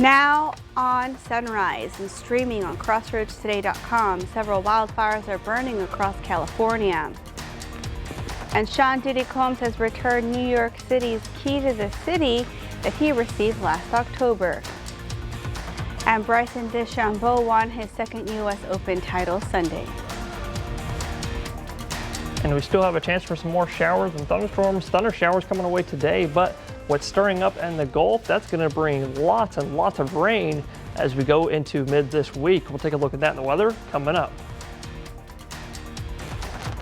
Now on Sunrise and streaming on crossroadstoday.com, several wildfires are burning across California. And Sean Diddy Combs has returned New York City's key to the city that he received last October. And Bryson DeChambeau won his second U.S. Open title Sunday. And we still have a chance for some more showers and thunderstorms, thunder showers coming away today, but what's stirring up in the Gulf, that's going to bring lots and lots of rain as we go into mid this week. We'll take a look at that in the weather coming up.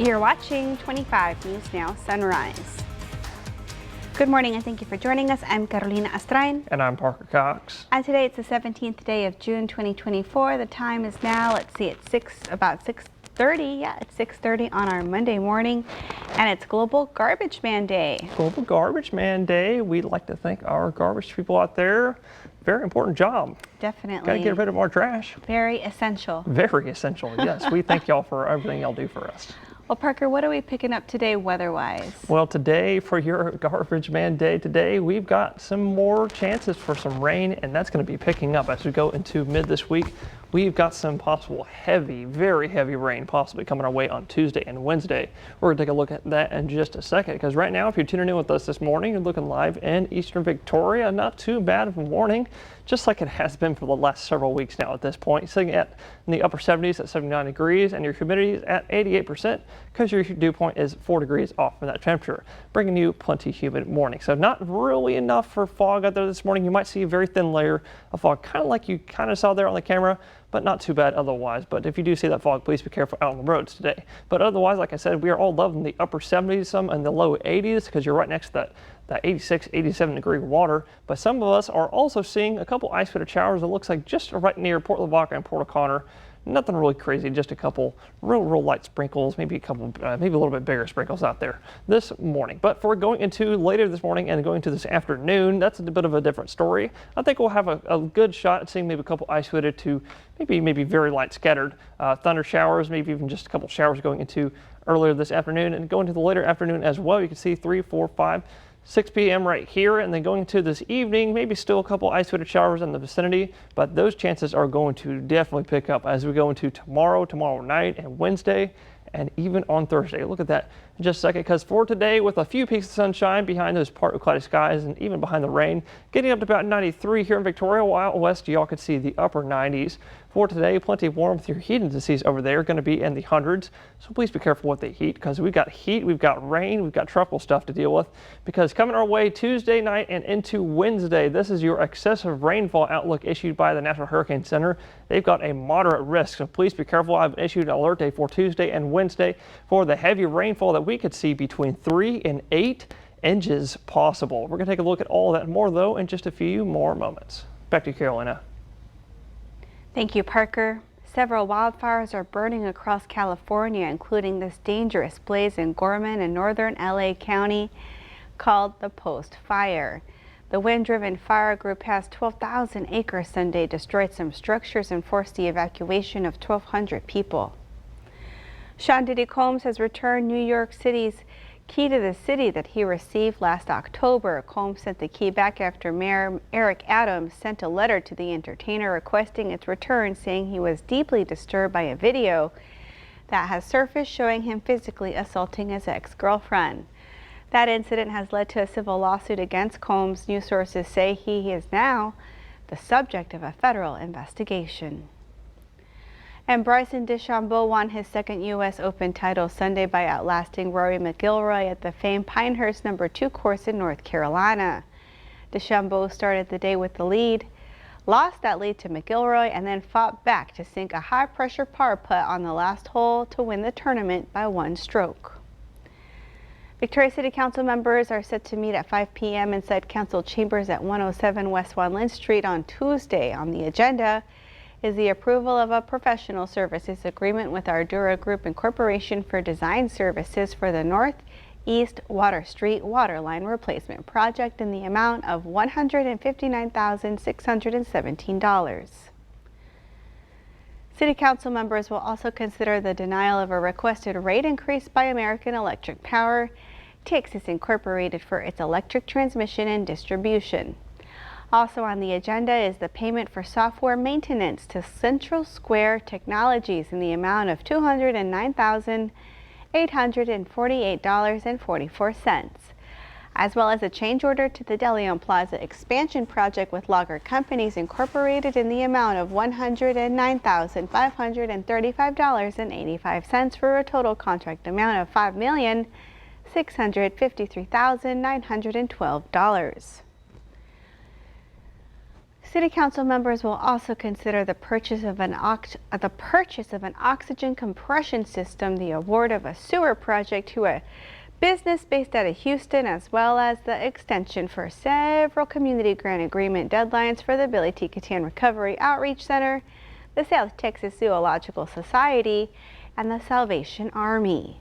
You're watching 25 News Now Sunrise. Good morning and thank you for joining us. I'm Carolina Astrain. And I'm Parker Cox. And today it's the 17th day of June 2024. The time is now, let's see, it's about 6:30. Yeah, it's 6:30 on our Monday morning, and it's Global Garbage Man Day. Global Garbage Man Day. We'd like to thank our garbage people out there. Very important job. Definitely. Got to get rid of more trash. Very essential. Very essential, yes. We thank y'all for everything y'all do for us. Well, Parker, what are we picking up today weather-wise? Well, today for your Garbage Man Day today, we've got some more chances for some rain, and that's going to be picking up as we go into mid this week. We've got some possible heavy, very heavy rain possibly coming our way on Tuesday and Wednesday. We're going to take a look at that in just a second, because right now, if you're tuning in with us this morning, you're looking live in Eastern Victoria. Not too bad of a morning, just like it has been for the last several weeks now at this point. Sitting at in the upper 70s at 79 degrees, and your humidity is at 88%, because your dew point is 4 degrees off from that temperature, bringing you plenty humid morning. So not really enough for fog out there this morning. You might see a very thin layer of fog, kind of like you kind of saw there on the camera, but not too bad otherwise. But if you do see that fog, please be careful out on the roads today. But otherwise, like I said, we are all loving the upper 70s, some in the low 80s, because you're right next to that 86, 87 degree water. But some of us are also seeing a couple isolated showers. It looks like just right near Port Lavaca and Port O'Connor. Nothing really crazy, just a couple real light sprinkles, maybe a couple, maybe a little bit bigger sprinkles out there this morning. But for going into later this morning and going to this afternoon, that's a bit of a different story. I think we'll have a good shot at seeing maybe a couple isolated to maybe very light scattered thunder showers, maybe even just a couple showers going into earlier this afternoon and going to the later afternoon as well. You can see 3, 4, 5, 6 p.m. right here, and then going into this evening, maybe still a couple isolated showers in the vicinity, but those chances are going to definitely pick up as we go into tomorrow night, and Wednesday, and even on Thursday. Look at that in just a second, because for today, with a few peaks of sunshine behind those partly cloudy skies and even behind the rain, getting up to about 93 here in Victoria, while out west y'all could see the upper 90s. For today, plenty of warmth. Your heat indices over there are going to be in the hundreds, so please be careful what they heat, because we've got heat, we've got rain, we've got tropical stuff to deal with, because coming our way Tuesday night and into Wednesday, this is your excessive rainfall outlook issued by the National Hurricane Center. They've got a moderate risk, so please be careful. I've issued an alert day for Tuesday and Wednesday for the heavy rainfall that we could see between 3 and 8 inches possible. We're going to take a look at all that and more, though, in just a few more moments. Back to you, Carolina. Thank you, Parker. Several wildfires are burning across California, including this dangerous blaze in Gorman and northern LA County called the Post Fire. The wind-driven fire grew past 12,000 acres Sunday, destroyed some structures, and forced the evacuation of 1,200 people. Sean Diddy Combs has returned New York City's key to the city that he received last October. Combs sent the key back after Mayor Eric Adams sent a letter to the entertainer requesting its return, saying he was deeply disturbed by a video that has surfaced showing him physically assaulting his ex-girlfriend. That incident has led to a civil lawsuit against Combs. News sources say he is now the subject of a federal investigation. And Bryson DeChambeau won his second U.S. Open title Sunday by outlasting Rory McIlroy at the famed Pinehurst No. 2 course in North Carolina. DeChambeau started the day with the lead, lost that lead to McIlroy, and then fought back to sink a high-pressure par putt on the last hole to win the tournament by 1 stroke. Victoria City Council members are set to meet at 5 p.m. inside Council Chambers at 107 West Van Lint Street on Tuesday. On the agenda is the approval of a professional services agreement with Ardura Group Incorporation for design services for the Northeast Water Street water line replacement project in the amount of $159,617. City Council members will also consider the denial of a requested rate increase by American Electric Power, Texas Incorporated, for its electric transmission and distribution. Also on the agenda is the payment for software maintenance to Central Square Technologies in the amount of $209,848.44, as well as a change order to the De Leon Plaza expansion project with Logger Companies Incorporated in the amount of $109,535.85 for a total contract amount of $5,653,912. City Council members will also consider the purchase of an oxygen compression system, the award of a sewer project to a business based out of Houston, as well as the extension for several community grant agreement deadlines for the Billy T. Catan Recovery Outreach Center, the South Texas Zoological Society, and the Salvation Army.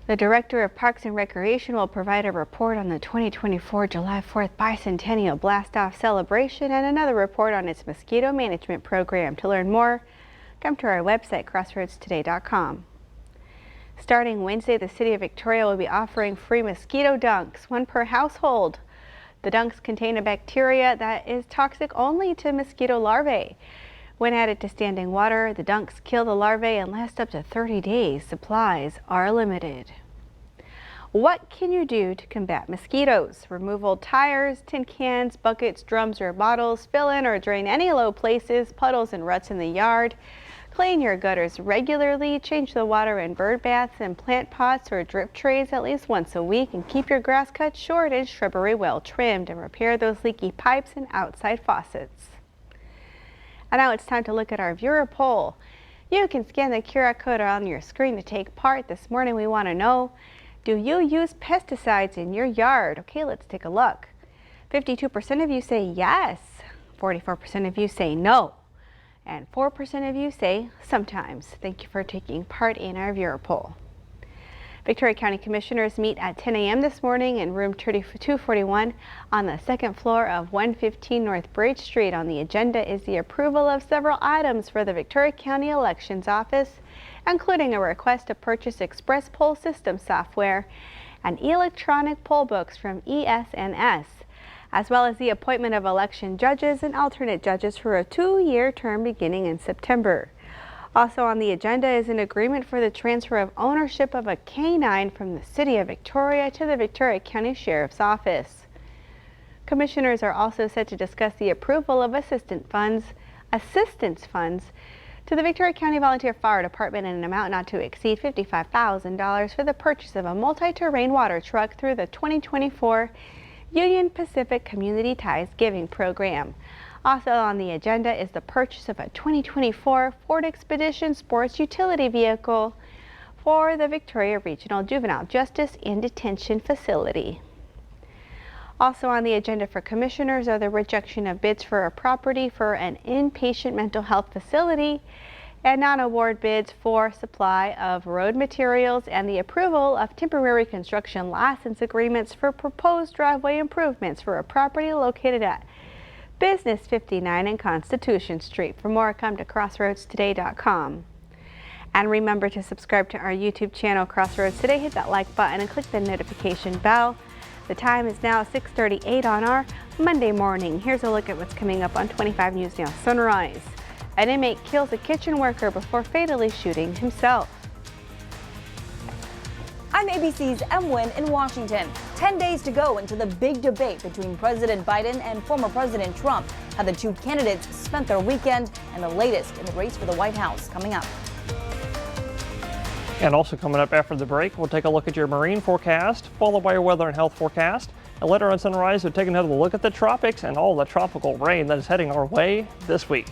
The Director of Parks and Recreation will provide a report on the 2024 July 4th Bicentennial Blast-Off celebration and another report on its mosquito management program. To learn more, come to our website, crossroadstoday.com. Starting Wednesday, the City of Victoria will be offering free mosquito dunks, one per household. The dunks contain a bacteria that is toxic only to mosquito larvae. When added to standing water, the dunks kill the larvae and last up to 30 days. Supplies are limited. What can you do to combat mosquitoes? Remove old tires, tin cans, buckets, drums, or bottles. Fill in or drain any low places, puddles, and ruts in the yard. Clean your gutters regularly. Change the water in bird baths and plant pots or drip trays at least once a week. And keep your grass cut short and shrubbery well trimmed. And repair those leaky pipes and outside faucets. And now it's time to look at our viewer poll. You can scan the QR code on your screen to take part. This morning we want to know, do you use pesticides in your yard? Okay, let's take a look. 52% of you say yes, 44% of you say no, and 4% of you say sometimes. Thank you for taking part in our viewer poll. Victoria County Commissioners meet at 10 a.m. this morning in room 241 on the second floor of 115 North Bridge Street. On the agenda is the approval of several items for the Victoria County Elections Office, including a request to purchase Express Poll System software and electronic poll books from ES&S, as well as the appointment of election judges and alternate judges for a 2-year term beginning in September. Also on the agenda is an agreement for the transfer of ownership of a canine from the City of Victoria to the Victoria County Sheriff's Office. Commissioners are also set to discuss the approval of assistance funds to the Victoria County Volunteer Fire Department in an amount not to exceed $55,000 for the purchase of a multi-terrain water truck through the 2024 Union Pacific Community Ties Giving Program. Also on the agenda is the purchase of a 2024 Ford Expedition sports utility vehicle for the Victoria Regional Juvenile Justice and Detention Facility. Also on the agenda for commissioners are the rejection of bids for a property for an inpatient mental health facility and non-award bids for supply of road materials and the approval of temporary construction license agreements for proposed driveway improvements for a property located at Business 59 and Constitution Street. For more, come to crossroadstoday.com. And remember to subscribe to our YouTube channel, Crossroads Today. Hit that like button and click the notification bell. The time is now 6:38 on our Monday morning. Here's a look at what's coming up on 25 News Now Sunrise. An inmate kills a kitchen worker before fatally shooting himself. I'm ABC's Em Nguyen in Washington. 10 days to go into the big debate between President Biden and former President Trump. How the two candidates spent their weekend and the latest in the race for the White House coming up. And also coming up after the break, we'll take a look at your marine forecast, followed by your weather and health forecast. And later on Sunrise, we'll take another look at the tropics and all the tropical rain that is heading our way this week.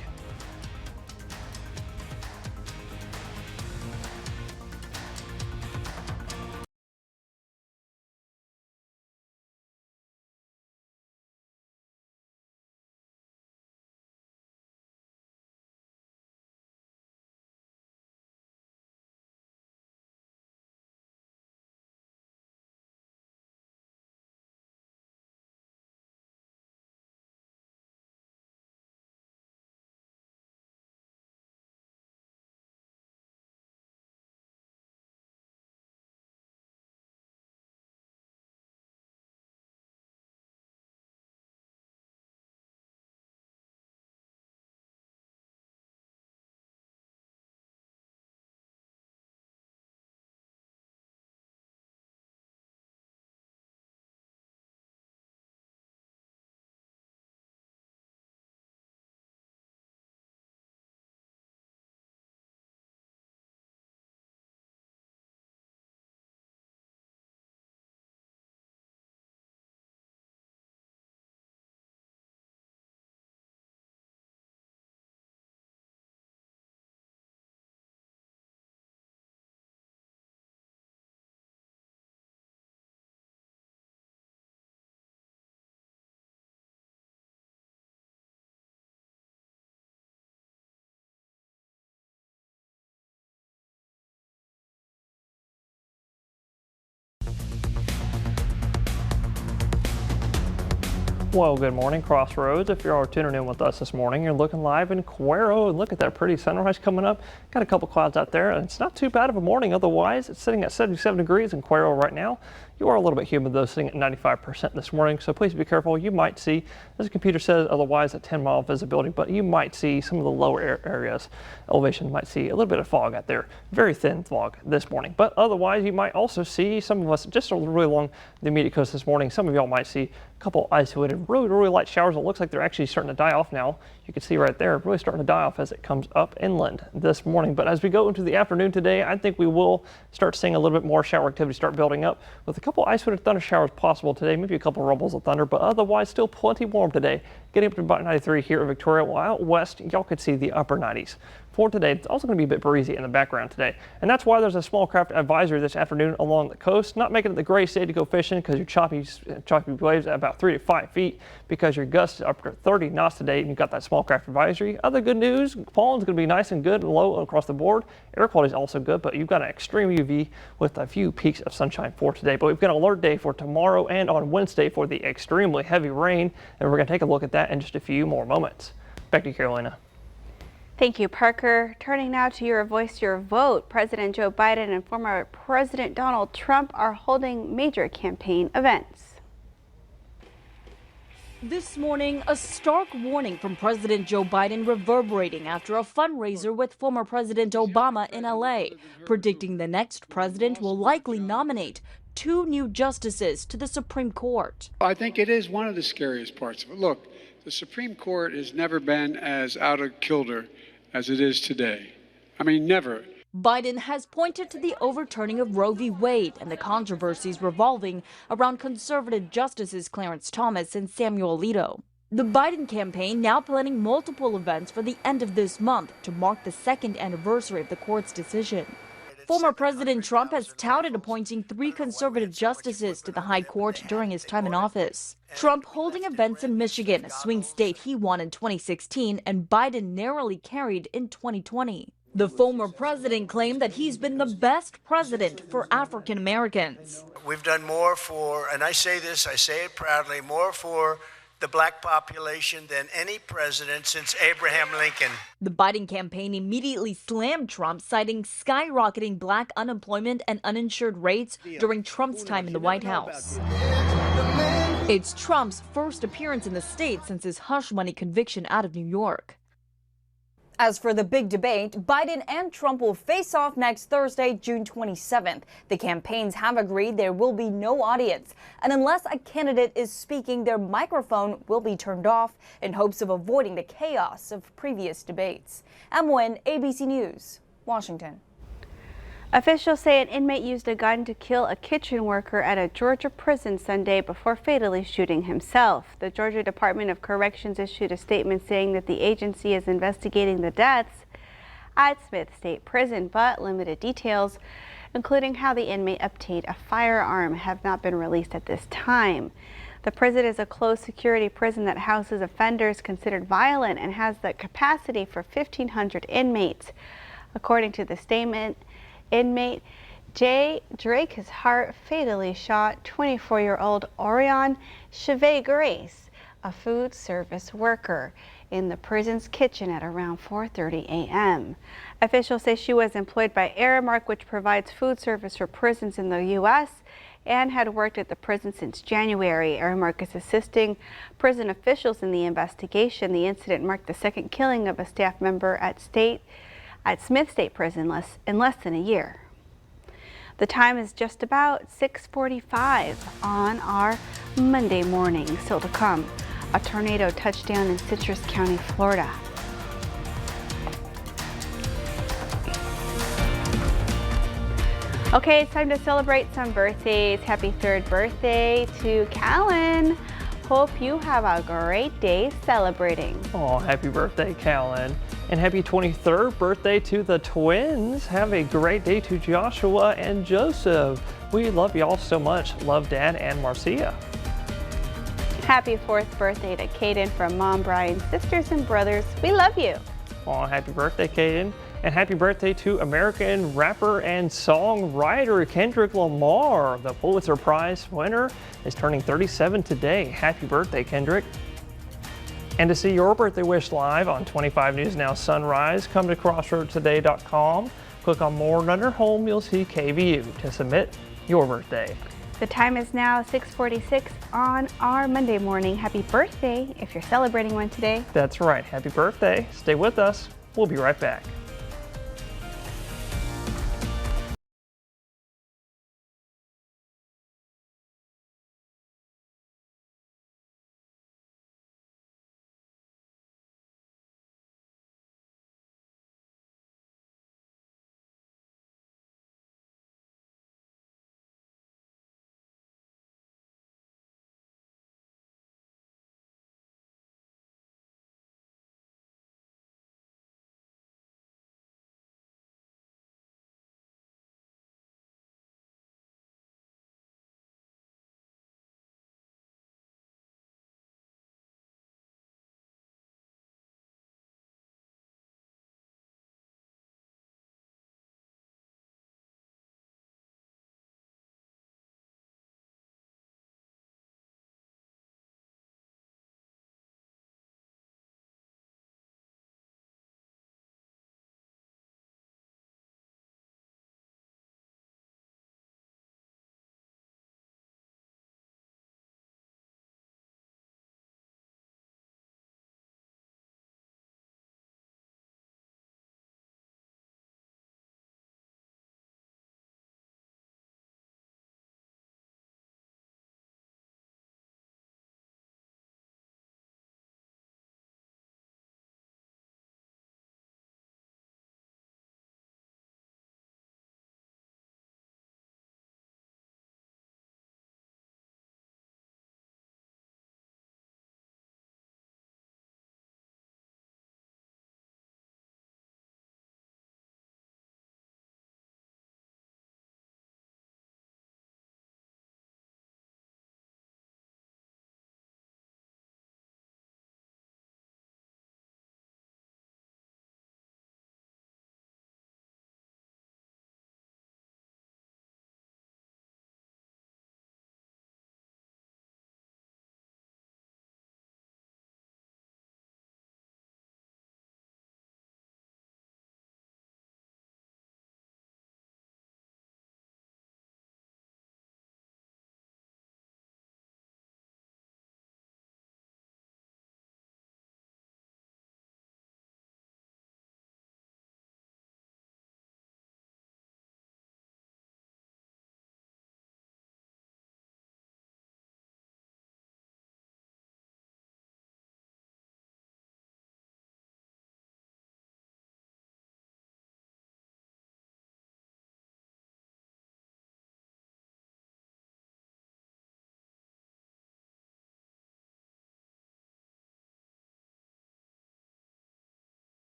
Well, good morning, Crossroads. If you're tuning in with us this morning, you're looking live in Cuero, and look at that pretty sunrise coming up. Got a couple clouds out there, and it's not too bad of a morning. Otherwise, it's sitting at 77 degrees in Cuero right now. You are a little bit humid though, sitting at 95% this morning, so please be careful. You might see, as the computer says, otherwise a 10-mile visibility, but you might see some of the lower areas. Elevation might see a little bit of fog out there. Very thin fog this morning, but otherwise you might also see some of us just really along the immediate coast this morning. Some of y'all might see a couple isolated, really light showers. It looks like they're actually starting to die off now. You can see right there, really starting to die off as it comes up inland this morning. But as we go into the afternoon today, I think we will start seeing a little bit more shower activity start building up with a couple isolated thunder showers possible today, maybe a couple rumbles of thunder, but otherwise still plenty warm today. Getting up to about 93 here in Victoria, while out west, y'all could see the upper 90s. For today, it's also going to be a bit breezy in the background today, and that's why there's a small craft advisory this afternoon along the coast. Not making it the greatest day to go fishing because your choppy waves at about 3 to 5 feet because your gusts are up to 30 knots today, and you've got that small craft advisory. Other good news, pollen's going to be nice and good and low across the board. Air quality is also good, but you've got an extreme UV with a few peaks of sunshine for today. But we've got an alert day for tomorrow and on Wednesday for the extremely heavy rain, and we're going to take a look at that in just a few more moments. Back to you, Carolina. Thank you, Parker. Turning now to your voice, your vote. President Joe Biden and former President Donald Trump are holding major campaign events. This morning, a stark warning from President Joe Biden reverberating after a fundraiser with former President Obama in LA, predicting the next president will likely nominate 2 new justices to the Supreme Court. I think it is one of the scariest parts of it. Look, the Supreme Court has never been as out of kilter as it is today. I mean, never. Biden has pointed to the overturning of Roe v. Wade and the controversies revolving around conservative justices Clarence Thomas and Samuel Alito. The Biden campaign now planning multiple events for the end of this month to mark the 2nd anniversary of the court's decision. Former President Trump has touted appointing 3 conservative justices to the high court during his time in office. Trump holding events in Michigan, a swing state he won in 2016 and Biden narrowly carried in 2020. The former president claimed that he's been the best president for African Americans. We've done more for, and I say this, I say it proudly, more for the black population than any president since Abraham Lincoln. The Biden campaign immediately slammed Trump, citing skyrocketing black unemployment and uninsured rates during Trump's time in the White House. It's Trump's first appearance in the state since his hush money conviction out of New York. As for the big debate, Biden and Trump will face off next Thursday, June 27th. The campaigns have agreed there will be no audience, and unless a candidate is speaking, their microphone will be turned off in hopes of avoiding the chaos of previous debates. Em Nguyen, ABC News, Washington. Officials say an inmate used a gun to kill a kitchen worker at a Georgia prison Sunday before fatally shooting himself. The Georgia Department of Corrections issued a statement saying that the agency is investigating the deaths at Smith State Prison, but limited details, including how the inmate obtained a firearm, have not been released at this time. The prison is a closed security prison that houses offenders considered violent and has the capacity for 1,500 inmates. According to the statement, inmate Jay Drake's heart fatally shot 24-year-old Orion Chavez Grace, a food service worker, in the prison's kitchen at around 4:30 a.m. Officials say she was employed by Aramark, which provides food service for prisons in the U.S., and had worked at the prison since January. Aramark is assisting prison officials in the investigation. The incident marked the 2nd killing of a staff member at Smith State Prison in less than a year. The time is just about 6:45 on our Monday morning. Still to come, a tornado touchdown in Citrus County, Florida. Okay, it's time to celebrate some birthdays. Happy 3rd birthday to Callan. Hope you have a great day celebrating. Oh, happy birthday, Callan. And happy 23rd birthday to the twins. Have a great day to Joshua and Joseph. We love y'all so much. Love Dad and Marcia. Happy 4th birthday to Caden from Mom, Brian, sisters and brothers. We love you. Oh, happy birthday, Caden. And happy birthday to American rapper and songwriter Kendrick Lamar. The Pulitzer Prize winner is turning 37 today. Happy birthday, Kendrick. And to see your birthday wish live on 25 News Now Sunrise, come to crossroadstoday.com. Click on More, and under Home, you'll see KVU to submit your birthday. The time is now 6:46 on our Monday morning. Happy birthday if you're celebrating one today. That's right. Happy birthday. Stay with us. We'll be right back.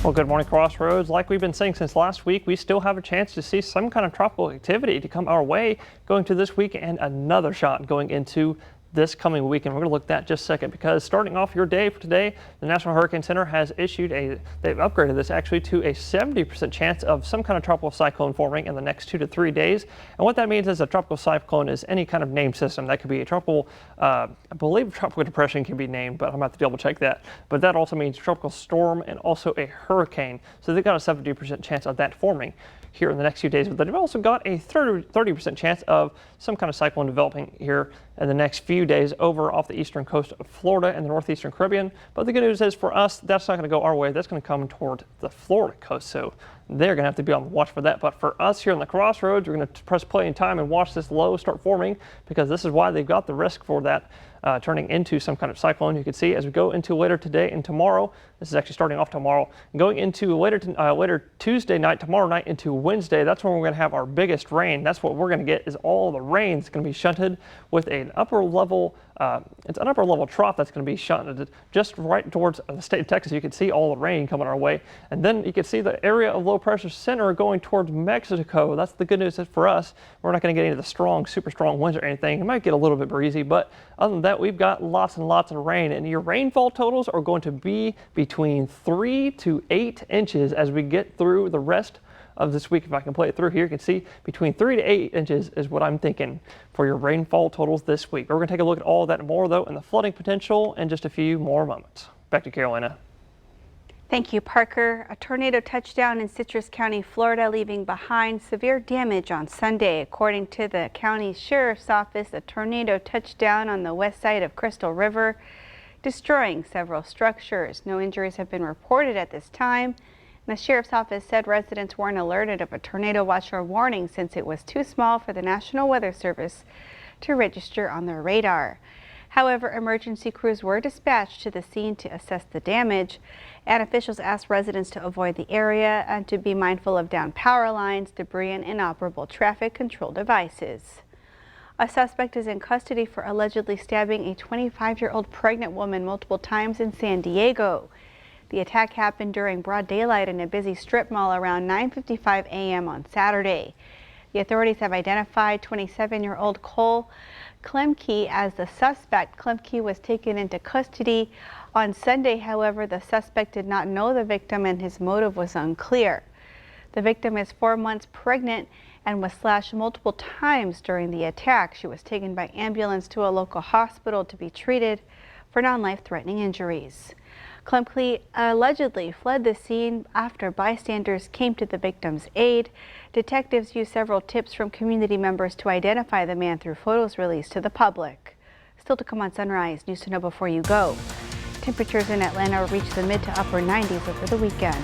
Well, good morning, Crossroads. Like we've been saying since last week, we still have a chance to see some kind of tropical activity to come our way going to this week, and another shot going into this coming weekend. We're going to look at that in just a second, because starting off your day for today, the National Hurricane Center has issued they've upgraded this actually to a 70% chance of some kind of tropical cyclone forming in the next 2 to 3 days. And what that means is a tropical cyclone is any kind of named system. That could be a tropical, I believe tropical depression can be named, but I'm going to have to double check that. But that also means tropical storm and also a hurricane. So they've got a 70% chance of that forming here in the next few days. But they've also got a 30% chance of some kind of cyclone developing here in the next few days over off the eastern coast of Florida and the northeastern Caribbean. But the good news is for us, that's not going to go our way. That's going to come toward the Florida coast. So they're going to have to be on the watch for that. But for us here in the Crossroads, we're going to press play in time and watch this low start forming, because this is why they've got the risk for that turning into some kind of cyclone. You can see as we go into later today and tomorrow, this is actually starting off tomorrow, going into later Tuesday night, tomorrow night into Wednesday, that's when we're going to have our biggest rain. That's what we're going to get, is all the rain is going to be shunted with an upper level It's an upper level trough that's going to be shunted just right towards the state of Texas. You can see all the rain coming our way. And then you can see the area of low pressure center going towards Mexico. That's the good news for us. We're not going to get into the strong, super strong winds or anything. It might get a little bit breezy, but other than that, we've got lots and lots of rain. And your rainfall totals are going to be between 3 to 8 inches as we get through the rest of this week. If I can play it through here, you can see between 3 to 8 inches is what I'm thinking for your rainfall totals this week. We're going to take a look at all of that and more, though, and the flooding potential in just a few more moments. Back to Carolina. Thank you, Parker. A tornado touchdown in Citrus County, Florida, leaving behind severe damage on Sunday. According to the county sheriff's office, a tornado touched down on the west side of Crystal River, destroying several structures. No injuries have been reported at this time. The sheriff's office said residents weren't alerted of a tornado watch or warning since it was too small for the National Weather Service to register on their radar. However, emergency crews were dispatched to the scene to assess the damage, and officials asked residents to avoid the area and to be mindful of downed power lines, debris, and inoperable traffic control devices. A suspect is in custody for allegedly stabbing a 25-year-old pregnant woman multiple times in San Diego. The attack happened during broad daylight in a busy strip mall around 9:55 a.m. on Saturday. The authorities have identified 27-year-old Cole Klemke as the suspect. Klemke was taken into custody on Sunday. However, the suspect did not know the victim and his motive was unclear. The victim is 4 months pregnant and was slashed multiple times during the attack. She was taken by ambulance to a local hospital to be treated for non-life-threatening injuries. Klemke allegedly fled the scene after bystanders came to the victim's aid. Detectives used several tips from community members to identify the man through photos released to the public. Still to come on Sunrise, news to know before you go. Temperatures in Atlanta reached the mid to upper 90s over the weekend.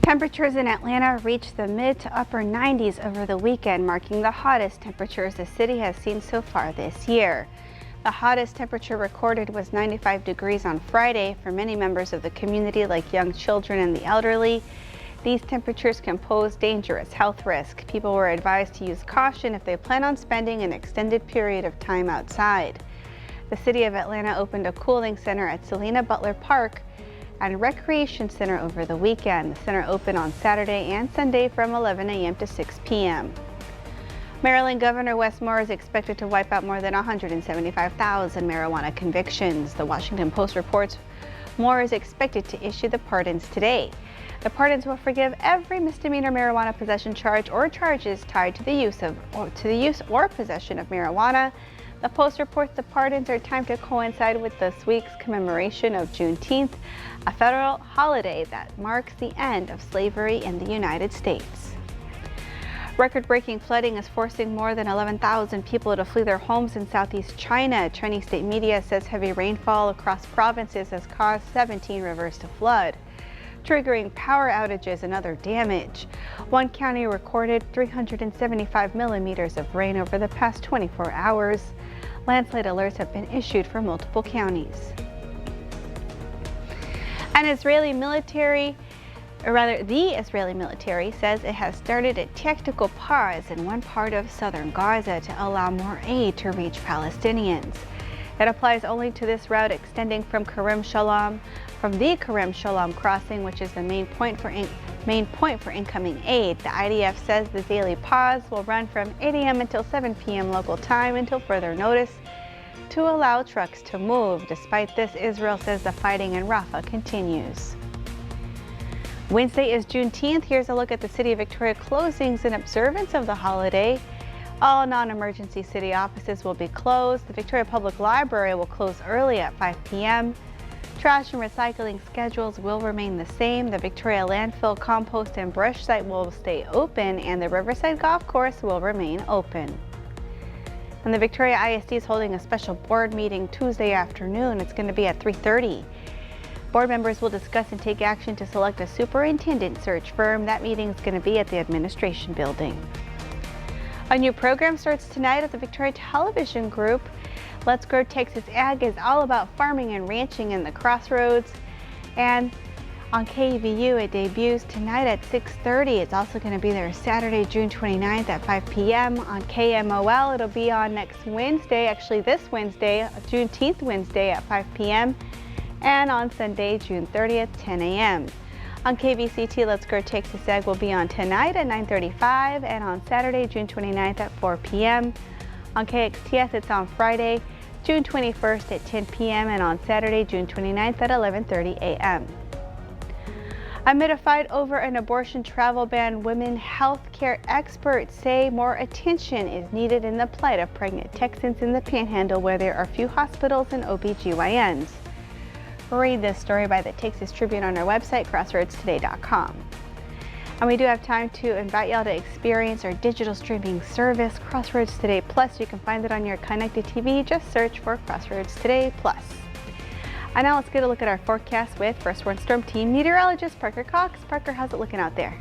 Temperatures in Atlanta reached the mid to upper 90s over the weekend, marking the hottest temperatures the city has seen so far this year. The hottest temperature recorded was 95 degrees on Friday. For many members of the community, like young children and the elderly, these temperatures can pose dangerous health risk. People were advised to use caution if they plan on spending an extended period of time outside. The city of Atlanta opened a cooling center at Selena Butler Park and Recreation Center over the weekend. The center opened on Saturday and Sunday from 11 a.m. to 6 p.m. Maryland Governor Wes Moore is expected to wipe out more than 175,000 marijuana convictions. The Washington Post reports More is expected to issue the pardons today. The pardons will forgive every misdemeanor marijuana possession charge or charges tied to the use or possession of marijuana. The Post reports the pardons are timed to coincide with this week's commemoration of Juneteenth, a federal holiday that marks the end of slavery in the United States. Record-breaking flooding is forcing more than 11,000 people to flee their homes in southeast China. Chinese state media says heavy rainfall across provinces has caused 17 rivers to flood, triggering power outages and other damage. One county recorded 375 millimeters of rain over the past 24 hours. Landslide alerts have been issued for multiple counties. The Israeli military says it has started a tactical pause in one part of southern Gaza to allow more aid to reach Palestinians. It applies only to this route extending from the Kerem Shalom crossing, which is the main point for incoming aid. The IDF says the daily pause will run from 8 a.m. until 7 p.m. local time until further notice to allow trucks to move. Despite this, Israel says the fighting in Rafah continues. Wednesday is Juneteenth. Here's a look at the City of Victoria closings in observance of the holiday. All non-emergency city offices will be closed. The Victoria Public Library will close early at 5 p.m. Trash and recycling schedules will remain the same. The Victoria Landfill, Compost, and Brush site will stay open, and the Riverside Golf Course will remain open. And the Victoria ISD is holding a special board meeting Tuesday afternoon. It's going to be at 3:30. Board members will discuss and take action to select a superintendent search firm. That meeting is going to be at the administration building. A new program starts tonight at the Victoria Television Group. Let's Grow Texas Ag is all about farming and ranching in the Crossroads. And on KVU, it debuts tonight at 6:30. It's also going to be there Saturday, June 29th at 5 p.m. On KMOL, it'll be on next Wednesday, actually this Wednesday, Juneteenth Wednesday at 5 p.m. and on Sunday, June 30th, 10 a.m. On KVCT, Let's Grow Texas Ag will be on tonight at 9:35 and on Saturday, June 29th at 4 p.m. On KXTS, it's on Friday, June 21st at 10 p.m. and on Saturday, June 29th at 11:30 a.m. Amid a fight over an abortion travel ban, women health care experts say more attention is needed in the plight of pregnant Texans in the Panhandle, where there are few hospitals and OBGYNs. Read this story by the Texas Tribune on our website, crossroadstoday.com. And we do have time to invite y'all to experience our digital streaming service, Crossroads Today Plus. You can find it on your connected TV. Just search for Crossroads Today Plus. And now let's get a look at our forecast with First Warn Storm Team meteorologist Parker Cox. Parker, how's it looking out there?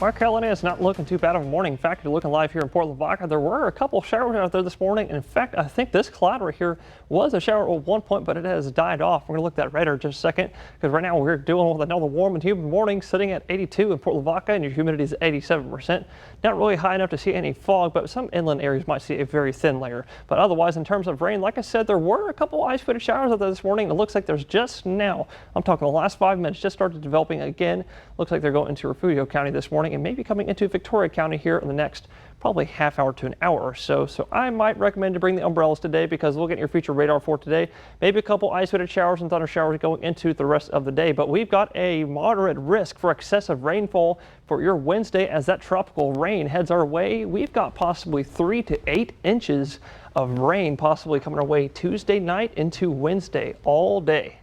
Well, Carolina is not looking too bad of a morning. In fact, you're looking live here in Port Lavaca. There were a couple showers out there this morning. And in fact, I think this cloud right here was a shower at one point, but it has died off. We're going to look at that radar in just a second, because right now we're dealing with another warm and humid morning, sitting at 82 in Port Lavaca, and your humidity is 87%. Not really high enough to see any fog, but some inland areas might see a very thin layer. But otherwise, in terms of rain, like I said, there were a couple ice-footed showers out there this morning. It looks like there's just now, I'm talking the last 5 minutes, just started developing again. Looks like they're going into Refugio County this morning and maybe coming into Victoria County here in the next probably half hour to an hour or so. So I might recommend to bring the umbrellas today, because we'll get your future radar for today. Maybe a couple isolated showers and thunder showers going into the rest of the day. But we've got a moderate risk for excessive rainfall for your Wednesday as that tropical rain heads our way. We've got possibly 3 to 8 inches of rain possibly coming our way Tuesday night into Wednesday all day.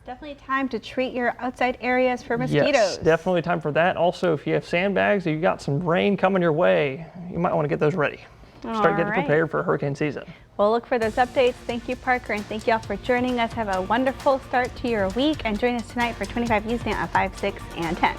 Definitely time to treat your outside areas for mosquitoes. Yes, definitely time for that. Also, if you have sandbags or you got some rain coming your way, you might want to get those ready. Start getting prepared for hurricane season. We'll look for those updates. Thank you, Parker, and thank you all for joining us. Have a wonderful start to your week, and join us tonight for 25 News Now at 5, 6, and 10.